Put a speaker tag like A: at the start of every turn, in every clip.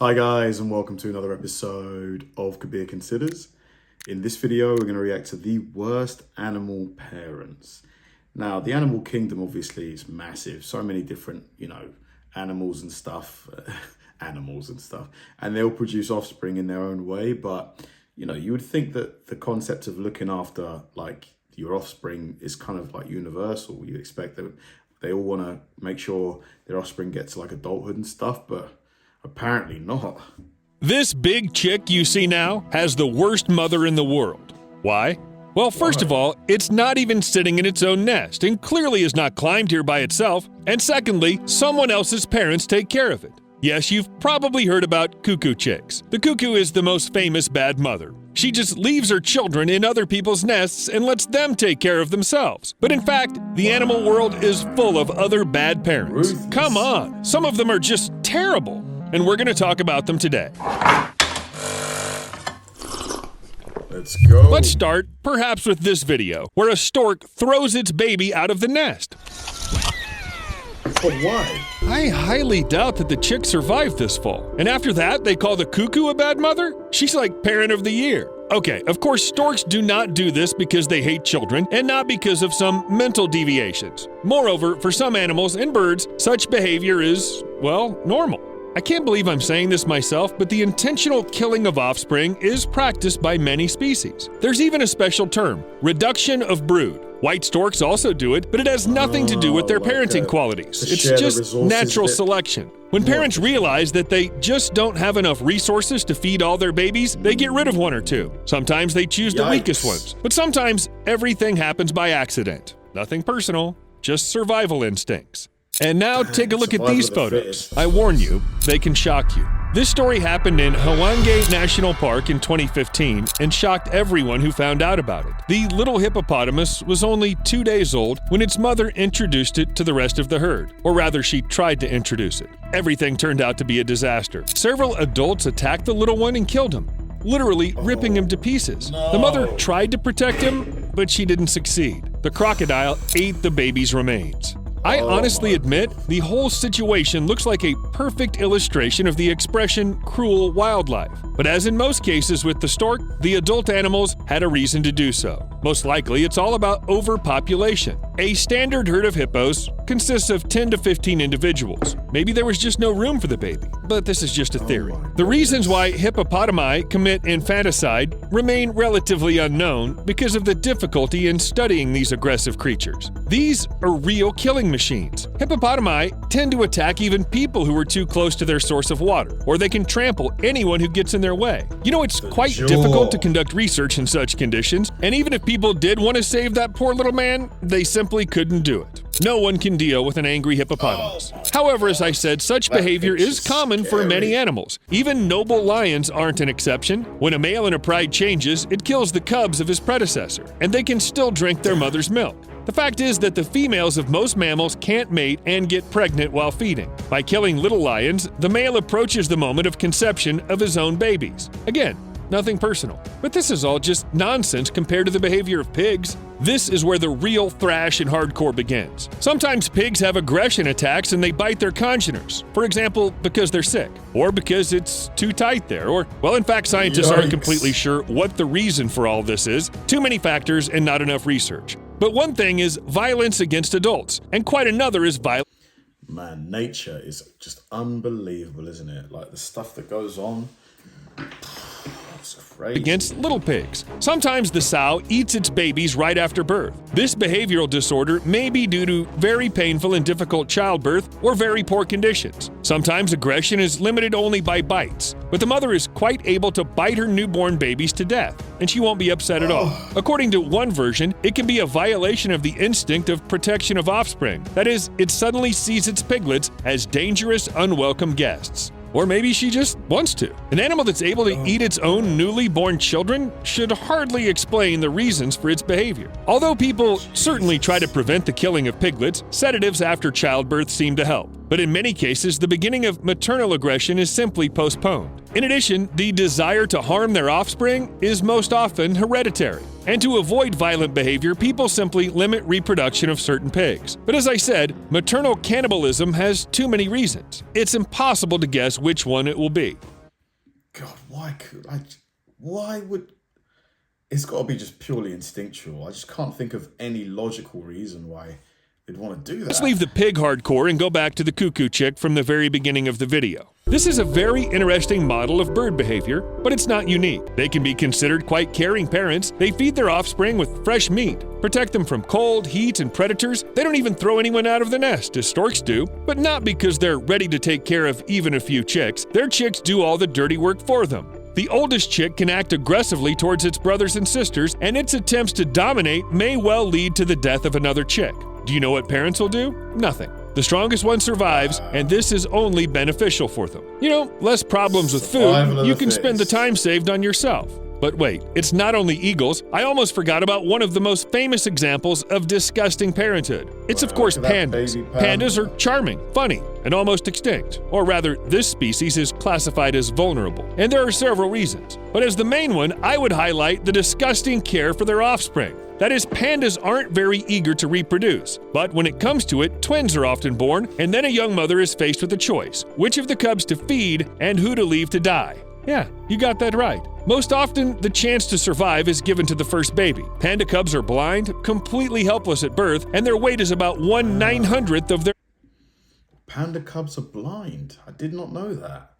A: Hi guys, and welcome to another episode of Kabir Considers. In this video, we're going to react to the worst animal parents. Now, the animal kingdom obviously is massive. So many different, animals and stuff, and they all produce offspring in their own way. But, you would think that the concept of looking after your offspring is kind of like universal. You expect that they all want to make sure their offspring gets like adulthood and stuff, but apparently not.
B: This big chick you see now has the worst mother in the world. Why? Well, first of all, it's not even sitting in its own nest and clearly has not climbed here by itself. And secondly, someone else's parents take care of it. Yes, you've probably heard about cuckoo chicks. The cuckoo is the most famous bad mother. She just leaves her children in other people's nests and lets them take care of themselves. But in fact, the animal world is full of other bad parents. Come on, some of them are just terrible. And we're going to talk about them today.
A: Let's go.
B: Let's start, perhaps, with this video, where a stork throws its baby out of the nest.
A: But why?
B: I highly doubt that the chick survived this fall. And after that, they call the cuckoo a bad mother? She's like parent of the year. Okay, of course, storks do not do this because they hate children and not because of some mental deviations. Moreover, for some animals and birds, such behavior is, well, normal. I can't believe I'm saying this myself, but the intentional killing of offspring is practiced by many species. There's even a special term, reduction of brood. White storks also do it, but it has nothing to do with their parenting qualities. It's just natural selection. When parents realize that they just don't have enough resources to feed all their babies, they get rid of one or two. Sometimes they choose the weakest ones, but sometimes everything happens by accident. Nothing personal, just survival instincts. And now take a look at these photos. I warn you, they can shock you. This story happened in Hawange National Park in 2015 and shocked everyone who found out about it. The little hippopotamus was only 2 days old when its mother introduced it to the rest of the herd. Or rather, she tried to introduce it. Everything turned out to be a disaster. Several adults attacked the little one and killed him, literally ripping him to pieces. The mother tried to protect him, but she didn't succeed. The crocodile ate the baby's remains. I honestly admit, the whole situation looks like a perfect illustration of the expression cruel wildlife. But as in most cases with the stork, the adult animals had a reason to do so. Most likely, it's all about overpopulation. A standard herd of hippos consists of 10 to 15 individuals. Maybe there was just no room for the baby, but this is just a theory. The reasons why hippopotami commit infanticide remain relatively unknown because of the difficulty in studying these aggressive creatures. These are real killing machines. Hippopotami tend to attack even people who are too close to their source of water, or they can trample anyone who gets in their way. It's quite difficult to conduct research in such conditions, and even if people did want to save that poor little man, they simply couldn't do it. No one can deal with an angry hippopotamus. However, as I said, such behavior is common for many animals. Even noble lions aren't an exception. When a male in a pride changes, it kills the cubs of his predecessor, and they can still drink their mother's milk. The fact is that the females of most mammals can't mate and get pregnant while feeding. By killing little lions, the male approaches the moment of conception of his own babies. Again, nothing personal. But this is all just nonsense compared to the behavior of pigs. This is where the real thrash and hardcore begins. Sometimes pigs have aggression attacks and they bite their congeners. For example, because they're sick, or because it's too tight there, or, well, in fact, scientists aren't completely sure what the reason for all this is. Too many factors and not enough research. But one thing is violence against adults, and quite another is violence.
A: Man, nature is just unbelievable, isn't it? Like the stuff that goes on.
B: Against little pigs. Sometimes the sow eats its babies right after birth. This behavioral disorder may be due to very painful and difficult childbirth or very poor conditions. Sometimes aggression is limited only by bites, but the mother is quite able to bite her newborn babies to death, and she won't be upset at all. According to one version, it can be a violation of the instinct of protection of offspring. That is, it suddenly sees its piglets as dangerous, unwelcome guests. Or maybe she just wants to. An animal that's able to eat its own newly born children should hardly explain the reasons for its behavior. Although people certainly try to prevent the killing of piglets, sedatives after childbirth seem to help. But in many cases, the beginning of maternal aggression is simply postponed. In addition, the desire to harm their offspring is most often hereditary. And to avoid violent behavior, people simply limit reproduction of certain pigs. But as I said, maternal cannibalism has too many reasons. It's impossible to guess which one it will be.
A: God, why would... It's got to be just purely instinctual. I just can't think of any logical reason why they'd want to do that.
B: Let's leave the pig hardcore and go back to the cuckoo chick from the very beginning of the video. This is a very interesting model of bird behavior, but it's not unique. They can be considered quite caring parents. They feed their offspring with fresh meat, protect them from cold, heat, and predators. They don't even throw anyone out of the nest, as storks do, but not because they're ready to take care of even a few chicks. Their chicks do all the dirty work for them. The oldest chick can act aggressively towards its brothers and sisters, and its attempts to dominate may well lead to the death of another chick. Do you know what parents will do? Nothing. The strongest one survives, and this is only beneficial for them. You know, less problems with food, you can spend the time saved on yourself. But wait, it's not only eagles. I almost forgot about one of the most famous examples of disgusting parenthood. It's of course pandas. Pandas are charming, funny, and almost extinct. Or rather, this species is classified as vulnerable. And there are several reasons. But as the main one, I would highlight the disgusting care for their offspring. That is, pandas aren't very eager to reproduce. But when it comes to it, twins are often born, and then a young mother is faced with a choice: which of the cubs to feed and who to leave to die. Yeah, you got that right. Most often, the chance to survive is given to the first baby. Panda cubs are blind, completely helpless at birth, and their weight is about 1/900th of their...
A: Panda cubs are blind. I did not know that.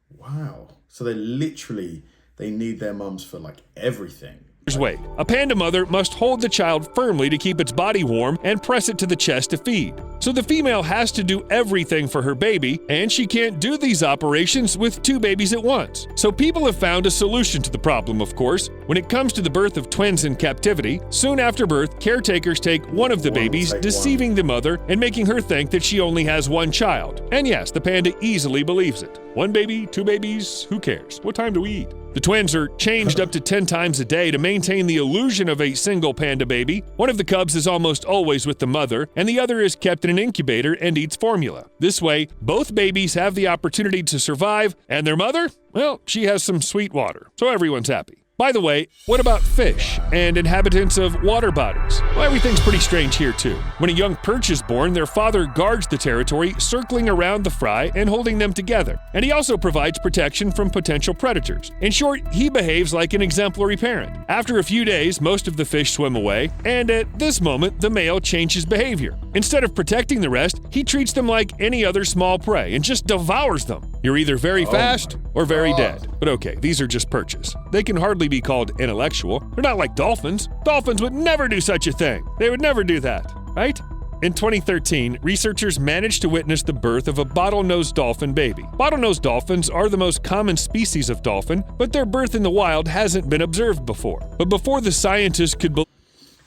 A: Wow. So they need their mums for like everything.
B: weight. A panda mother must hold the child firmly to keep its body warm and press it to the chest to feed. So the female has to do everything for her baby, and she can't do these operations with two babies at once. So people have found a solution to the problem, of course. When it comes to the birth of twins in captivity, soon after birth, caretakers take one of the babies, deceiving the mother and making her think that she only has one child. And yes, the panda easily believes it. One baby, two babies, who cares? What time do we eat? The twins are changed up to 10 times a day to maintain the illusion of a single panda baby. One of the cubs is almost always with the mother, and the other is kept in an incubator and eats formula. This way, both babies have the opportunity to survive, and their mother, well, she has some sweet water, so everyone's happy. By the way, what about fish and inhabitants of water bodies? Well, everything's pretty strange here too. When a young perch is born, their father guards the territory, circling around the fry and holding them together. And he also provides protection from potential predators. In short, he behaves like an exemplary parent. After a few days, most of the fish swim away, and at this moment, the male changes behavior. Instead of protecting the rest, he treats them like any other small prey and just devours them. You're either very fast or very dead. But okay, these are just perches. They can hardly be called intellectual. They're not like dolphins. Dolphins would never do such a thing. They would never do that, right? In 2013, researchers managed to witness the birth of a bottlenose dolphin baby. Bottlenose dolphins are the most common species of dolphin, but their birth in the wild hasn't been observed before. But before the scientists could believe...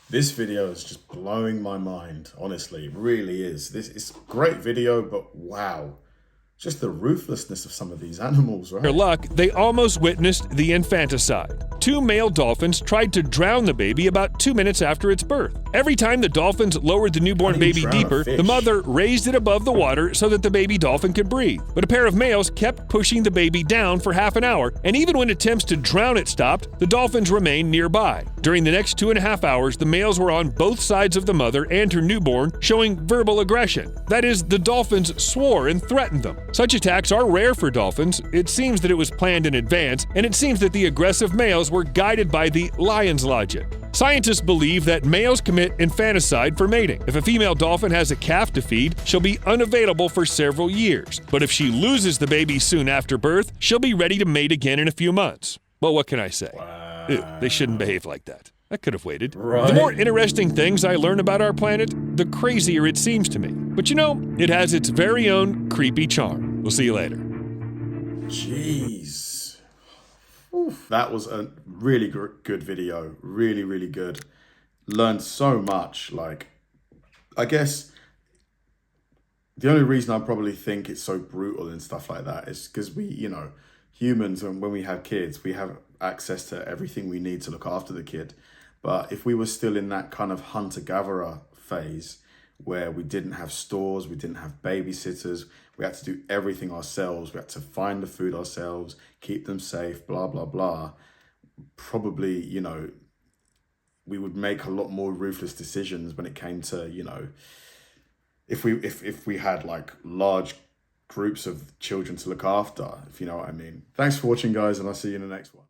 A: This video is just blowing my mind, honestly. It really is. This is a great video, but wow. Just the ruthlessness of some of these animals, right?
B: Their luck, they almost witnessed the infanticide. Two male dolphins tried to drown the baby about 2 minutes after its birth. Every time the dolphins lowered the newborn baby deeper, the mother raised it above the water so that the baby dolphin could breathe. But a pair of males kept pushing the baby down for half an hour, and even when attempts to drown it stopped, the dolphins remained nearby. During the next 2.5 hours, the males were on both sides of the mother and her newborn, showing verbal aggression. That is, the dolphins swore and threatened them. Such attacks are rare for dolphins. It seems that it was planned in advance, and it seems that the aggressive males were guided by the lion's logic. Scientists believe that males commit infanticide for mating. If a female dolphin has a calf to feed, she'll be unavailable for several years. But if she loses the baby soon after birth, she'll be ready to mate again in a few months. Well, what can I say?
A: Wow.
B: Ew, they shouldn't behave like that. I could have waited.
A: Right.
B: The more interesting things I learn about our planet, the crazier it seems to me. But you know, it has its very own creepy charm. We'll see you later.
A: Jeez. Oof. That was a really good video. Really, really good. Learned so much. Like, I guess the only reason I probably think it's so brutal and stuff like that is because we, you know, humans, and when we have kids, we have access to everything we need to look after the kid. But if we were still in that kind of hunter-gatherer phase where we didn't have stores, we didn't have babysitters, we had to do everything ourselves, we had to find the food ourselves, keep them safe, blah, blah, blah, probably, you know, we would make a lot more ruthless decisions when it came to, you know, if we had like large groups of children to look after, if you know what I mean. Thanks for watching, guys, and I'll see you in the next one.